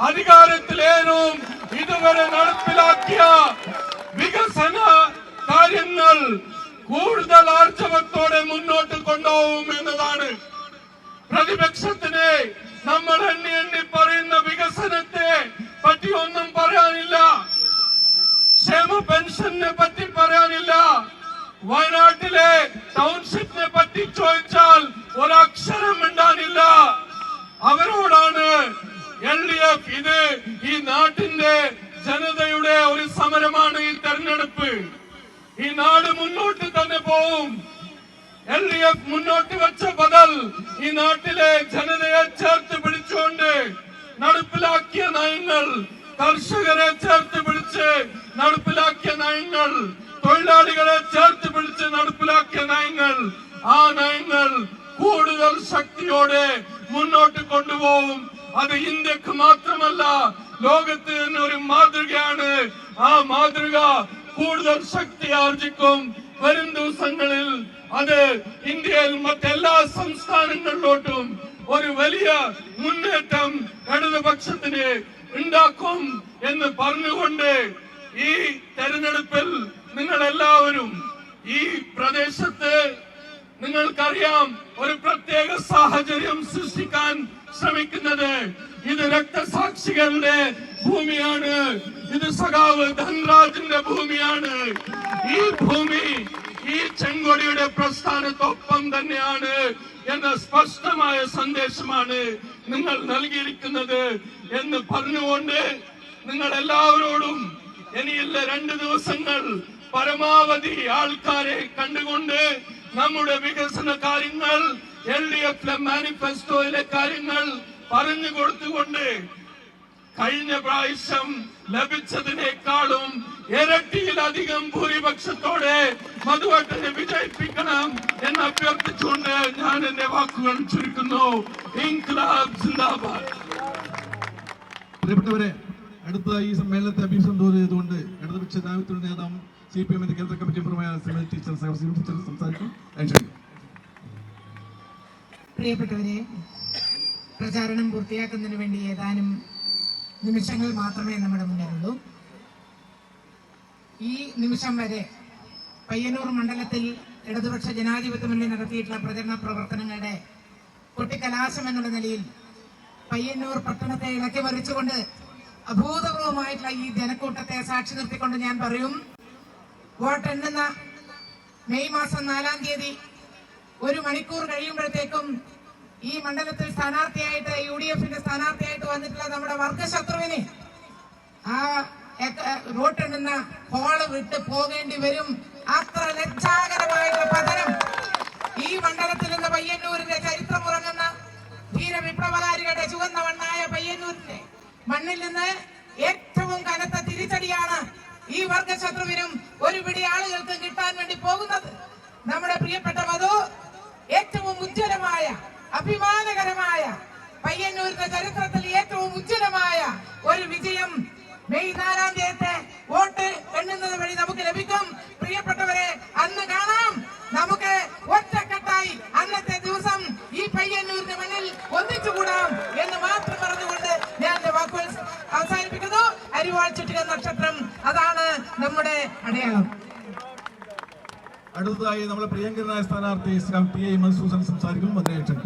അധികാരത്തിലേറും ഇതുവരെ നടപ്പിലാക്കിയ വികസന കാര്യങ്ങൾ കൂടുതൽ ആർജവത്തോടെ മുന്നോട്ട് കൊണ്ടുപോകും എന്നതാണ്. പ്രതിപക്ഷത്തിന് നമ്മൾ എണ്ണി പറയുന്ന വികസനത്തെ പറ്റി ഒന്നും പറയാനില്ല, ക്ഷേമ പെൻഷനെ പറ്റി പറയാനില്ല, വയനാട്ടിലെ ടൗൺഷിപ്പിനെ പറ്റി ചോദിച്ചാൽ ഒരക്ഷരം മിണ്ടാനില്ല. അവരോടാണ് LDF ഇത് ഈ നാട്ടിന്റെ ജനതയുടെ ഒരു സമരമാണ് ഈ തെരഞ്ഞെടുപ്പ്. ഈ നാട് മുന്നോട്ട് തന്നെ പോവും. LDF മുന്നോട്ട് വെച്ച ബദൽ ഈ നാട്ടിലെ ജനതയെ ചേർത്ത് പിടിച്ചുകൊണ്ട് നടപ്പിലാക്കിയ നയങ്ങൾ, കർഷകരെ ചേർത്ത് പിടിച്ച് നടപ്പിലാക്കിയ നയങ്ങൾ, തൊഴിലാളികളെ ചേർത്ത് പിടിച്ച് നടപ്പിലാക്കിയ നയങ്ങൾ, ആ നയങ്ങൾ കൂടുതൽ ശക്തിയോടെ മുന്നോട്ട് കൊണ്ടുപോകും. അത് ഇന്ത്യക്ക് മാത്രമല്ല ലോകത്ത് തന്നെ ഒരു മാതൃകയാണ്. ആ മാതൃക കൂടുതൽ ശക്തി ആർജിക്കും. വരും ദിവസങ്ങളിൽ അത് ഇന്ത്യയിൽ മറ്റെല്ലാ സംസ്ഥാനങ്ങളിലോട്ടും ഒരു വലിയ മുന്നേറ്റം ഇടതുപക്ഷത്തിന് ഉണ്ടാക്കും എന്ന് പറഞ്ഞുകൊണ്ട് ഈ തെരഞ്ഞെടുപ്പിൽ നിങ്ങൾ എല്ലാവരും ഈ പ്രദേശത്ത് നിങ്ങൾക്കറിയാം ഒരു പ്രത്യേക സാഹചര്യം സൃഷ്ടിക്കാൻ ശ്രമിക്കുന്നത് ഇത് രക്തസാക്ഷികളുടെ ഭൂമിയാണ്, ഇത് സഖാവ് ധൻരാജിന്റെ ഭൂമിയാണ്. ഈ ഭൂമി ഈ ചെങ്കൊടിയുടെ പ്രസ്ഥാനത്തൊപ്പം തന്നെയാണ് എന്ന സ്പഷ്ടമായ സന്ദേശമാണ് നിങ്ങൾ നൽകിയിരിക്കുന്നത് എന്ന് പറഞ്ഞുകൊണ്ട് നിങ്ങൾ എല്ലാവരോടും ഇനിയുള്ള 2 ദിവസങ്ങൾ പരമാവധി ആൾക്കാരെ കണ്ടുകൊണ്ട് നമ്മുടെ വികസന കാര്യങ്ങൾ, LDFലെ മാനിഫെസ്റ്റോയിലെ കാര്യങ്ങൾ പറഞ്ഞു കൊടുത്തുകൊണ്ട് കഴിഞ്ഞ പ്രാവശ്യം ലഭിച്ചതിനേക്കാളും ഇരട്ടിയിലധികം ഭൂരിപക്ഷത്തോടെ മധുവേട്ടനെ വിജയിപ്പിക്കണം എന്ന് അഭ്യർത്ഥിച്ചുകൊണ്ട് ഞാൻ എന്റെ വാക്കുകൾ ചുരുക്കുന്നു. ഇൻക്ലാബ് സിന്ദാബാദ്. പ്രിയപ്പെട്ടവരെ, അടുത്ത ഈ സമ്മേളനത്തെ അഭിസംബോധന ചെയ്തുകൊണ്ട് ഇടതുപക്ഷ ജനാധിപത്യ നേതാവും CPM-ന്റെ കേന്ദ്ര കമ്മിറ്റി അംഗമായ ശ്രീമതി ടീച്ചർ സംസാരിക്കും. പ്രിയപ്പെട്ടവരെ, പ്രചാരണം പൂർത്തിയാക്കുന്നതിന് വേണ്ടി ഏതാനും നിമിഷങ്ങൾ മാത്രമേ നമ്മുടെ മുന്നിലുള്ളൂ. ഈ നിമിഷം വരെ പയ്യന്നൂർ മണ്ഡലത്തിൽ ഇടതുപക്ഷ ജനാധിപത്യ മുന്നണി നടത്തിയിട്ടുള്ള പ്രചരണ പ്രവർത്തനങ്ങളുടെ കൊട്ടിക്കലാശം എന്നുള്ള നിലയിൽ പയ്യന്നൂർ പട്ടണത്തെ ഇളക്കി മറിച്ചുകൊണ്ട് അഭൂതപൂർവമായിട്ടുള്ള ഈ ജനക്കൂട്ടത്തെ സാക്ഷി നിർത്തിക്കൊണ്ട് ഞാൻ പറയും, വോട്ടെണ്ണുന്ന മെയ് മാസം 4-ാം തീയതി 1 മണിക്കൂർ കഴിയുമ്പോഴത്തേക്കും ഈ മണ്ഡലത്തിൽ സ്ഥാനാർത്ഥിയായിട്ട് UDFന്റെ സ്ഥാനാർത്ഥിയായിട്ട് വന്നിട്ടുള്ള നമ്മുടെ വർഗശത്രുവിന് ആ വോട്ടെണ്ണുന്ന ഹോള് വിട്ട് പോകേണ്ടി വരും. അത്ര ലജ്ജാകരമായിട്ടുള്ള പതനം ഈ മണ്ഡലത്തിൽ നിന്ന് പയ്യന്നൂരിന്റെ ചരിത്രമുറങ്ങുന്ന ധീരവിപ്ലവകാരികളുടെ ചുവന്ന മണ്ണായ പയ്യന്നൂരിന്റെ മണ്ണിൽ നിന്ന് ഏറ്റവും കനത്ത തിരിച്ചടിയാണ് ഈ വർഗശത്രുവിനും ഒരു പിടി ആളുകൾക്ക് കിട്ടാൻ വേണ്ടി പോകുന്നത്. നമ്മുടെ പ്രിയപ്പെട്ട മധു ഏറ്റവും ഉജ്ജ്വലമായ അഭിമാനകരമായ പയ്യന്നൂരിന്റെ ചരിത്രത്തിൽ ഏറ്റവും ഉജ്ജ്വലമായ ഒരു വിജയം മെയ് 4-ാം തീയതി വോട്ട് എണ്ണുന്നത് വഴി നമുക്ക് ലഭിക്കും. പ്രിയപ്പെട്ടവരെ, അന്ന് കാണാം, നമുക്ക് ഒറ്റക്കെട്ടായി അന്നത്തെ ദിവസം ഈ പയ്യന്നൂരിന്റെ മണ്ണിൽ ഒന്നിച്ചുകൂടാം എന്ന് മാത്രം പറഞ്ഞുകൊണ്ട് ഞാൻ എന്റെ വാക്കുകൾ അവസാനിപ്പിക്കുന്നു. അരിവാൾ ചുറ്റിക നക്ഷത്രം, അതാണ് നമ്മുടെ അടയാളം. അടുത്തതായി നമ്മുടെ പ്രിയങ്കരനായ സ്ഥാനാർത്ഥി TA മൻസൂസൻ സംസാരിക്കും. അദ്ദേഹം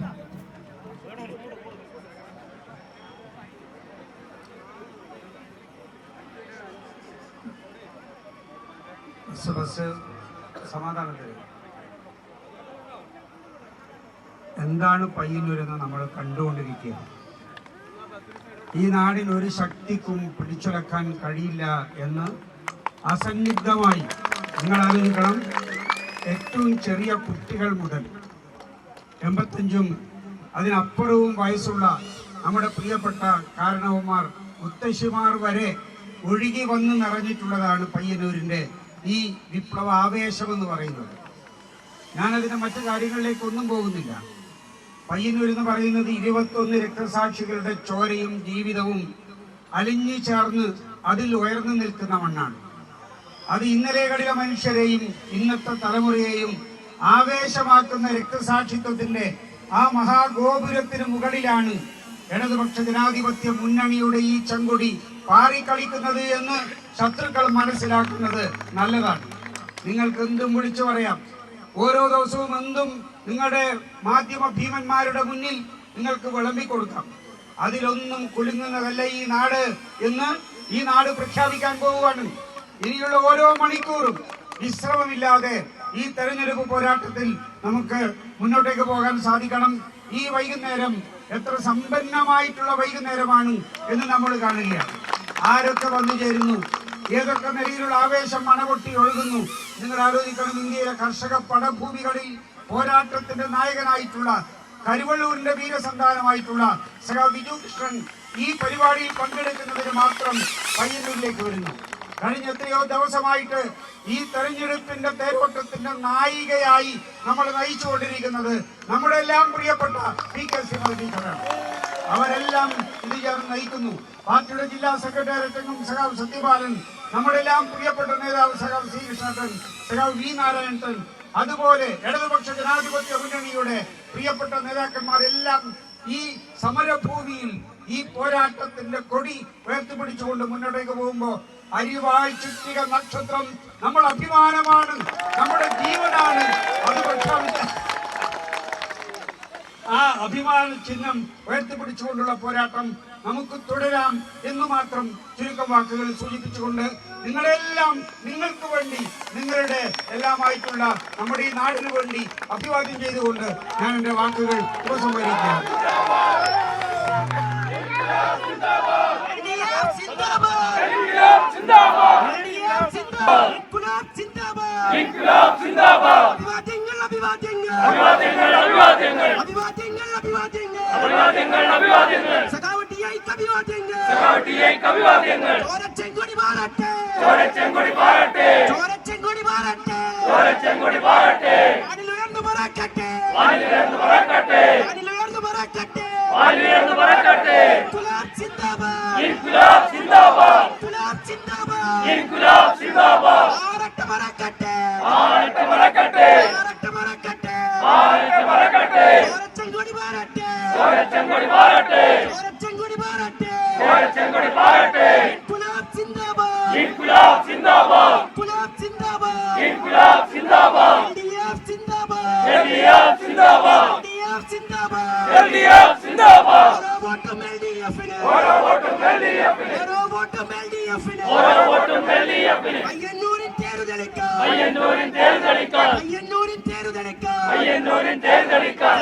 സമാധാനത്തിൽ എന്താണ് പയ്യന്നൂരെന്ന് നമ്മൾ കണ്ടുകൊണ്ടിരിക്കുക. ഈ നാടിന് ഒരു ശക്തിക്കും പിടിച്ചുലക്കാൻ കഴിയില്ല എന്ന് അസന്നിഗ്ധമായി നിങ്ങൾ ആലോചിക്കണം. ഏറ്റവും ചെറിയ കുട്ടികൾ മുതൽ 85-ഉം അതിനപ്പുറവും വയസ്സുള്ള നമ്മുടെ പ്രിയപ്പെട്ട കാരണവന്മാർ, മുത്തശ്ശിമാർ വരെ ഒഴുകി വന്ന് നിറഞ്ഞിട്ടുള്ളതാണ് പയ്യന്നൂരിൻ്റെ ഈ വിപ്ലവ ആവേശമെന്ന് പറയുന്നത്. ഞാനതിന് മറ്റു കാര്യങ്ങളിലേക്കൊന്നും പോകുന്നില്ല. പയ്യന്നൂർ എന്ന് പറയുന്നത് 21 രക്തസാക്ഷികളുടെ ചോരയും ജീവിതവും അലിഞ്ഞു ചേർന്ന് അതിൽ ഉയർന്നു നിൽക്കുന്ന മണ്ണാണ്. അത് ഇന്നലെകളിലെ മനുഷ്യരെയും ഇന്നത്തെ തലമുറയെയും ആവേശമാക്കുന്ന രക്തസാക്ഷിത്വത്തിന്റെ ആ മഹാഗോപുരത്തിന് മുകളിലാണ് ഇടതുപക്ഷ ജനാധിപത്യ മുന്നണിയുടെ ഈ ചെങ്കൊടി പാറിക്കളിക്കുന്നത് എന്ന് ശത്രുക്കൾ മനസ്സിലാക്കുന്നത് നല്ലതാണ്. നിങ്ങൾക്ക് എന്തും വിളിച്ചു പറയാം, ഓരോ ദിവസവും എന്തും നിങ്ങളുടെ മാധ്യമ ഭീമന്മാരുടെ മുന്നിൽ നിങ്ങൾക്ക് വിളമ്പിക്കൊടുക്കാം. അതിലൊന്നും കുലുങ്ങുന്നതല്ല ഈ നാട് എന്ന് ഈ നാട് പ്രഖ്യാപിക്കാൻ പോവുകയാണ്. ഇനിയുള്ള ഓരോ മണിക്കൂറും വിശ്രമമില്ലാതെ ഈ തെരഞ്ഞെടുപ്പ് പോരാട്ടത്തിൽ നമുക്ക് മുന്നോട്ടേക്ക് പോകാൻ സാധിക്കണം. ഈ വൈകുന്നേരം എത്ര സമ്പന്നമായിട്ടുള്ള വൈകുന്നേരമാണ് എന്ന് നമ്മൾ കാണുകയാണ്. ആരൊക്കെ വന്നു ചേരുന്നു, ഏതൊക്കെ നിലയിലുള്ള ആവേശം മണപൊട്ടി ഒഴുകുന്നു. നിങ്ങൾ ആലോചിക്കണം, ഇന്ത്യയിലെ കർഷക പടഭൂമികളിൽ പോരാട്ടത്തിന്റെ നായകനായിട്ടുള്ള കരുവള്ളൂരിന്റെ വീരസന്താനമായിട്ടുള്ള സഖാവ് ബിജു കൃഷ്ണൻ ഈ പരിപാടിയിൽ പങ്കെടുക്കുന്നതിന് മാത്രം പയ്യന്നൂരിലേക്ക് വരുന്നു. കഴിഞ്ഞ എത്രയോ ദിവസമായിട്ട് ഈ തെരഞ്ഞെടുപ്പിന്റെ തേരോട്ടത്തിന്റെ നായികയായി നമ്മൾ നയിച്ചുകൊണ്ടിരിക്കുന്നത് നമ്മുടെ എല്ലാം പ്രിയപ്പെട്ട PK ശ്രീമതി ടീച്ചറാണ്. അവരെല്ലാം ഇത് ചേർന്ന് നയിക്കുന്നു. പാർട്ടിയുടെ ജില്ലാ സെക്രട്ടേറിയറ്റും സഖാവ് സത്യപാലൻ, നമ്മുടെ എല്ലാം പ്രിയപ്പെട്ട നേതാവ് സഖാവ് സി കൃഷ്ണൻ, സഖാവ് വി നാരായണൻ, അതുപോലെ ഇടതുപക്ഷ ജനാധിപത്യ മുന്നണിയുടെ പ്രിയപ്പെട്ട നേതാക്കന്മാരെല്ലാം ഈ സമരഭൂമിയിൽ ഈ പോരാട്ടത്തിന്റെ കൊടി ഉയർത്തിപ്പിടിച്ചുകൊണ്ട് മുന്നോട്ടേക്ക് പോകുമ്പോ അരിവാൾ ചുറ്റിക നക്ഷത്രം നമ്മൾ അഭിമാനമാണ്, നമ്മുടെ ജീവനാണ്. അത് പ്രഖ്യാപിച്ച ആ അഭിമാന ചിഹ്നം ഉയർത്തിപ്പിടിച്ചുകൊണ്ടുള്ള പോരാട്ടം നമുക്ക് തുടരാം എന്ന് മാത്രം ചുരുക്കം വാക്കുകൾ സൂചിപ്പിച്ചുകൊണ്ട് നിങ്ങളെല്ലാം നിങ്ങൾക്ക് വേണ്ടി, നിങ്ങളുടെ എല്ലാമായിട്ടുള്ള നമ്മുടെ ഈ നാടിനു വേണ്ടി അഭിവാദ്യം ചെയ്തുകൊണ്ട് ഞാൻ എന്റെ വാക്കുകൾ ഉപസംഹരിക്കുകയാണ്. പയ്യന്നൂരിൻ തേരുതെളിക്കാൻ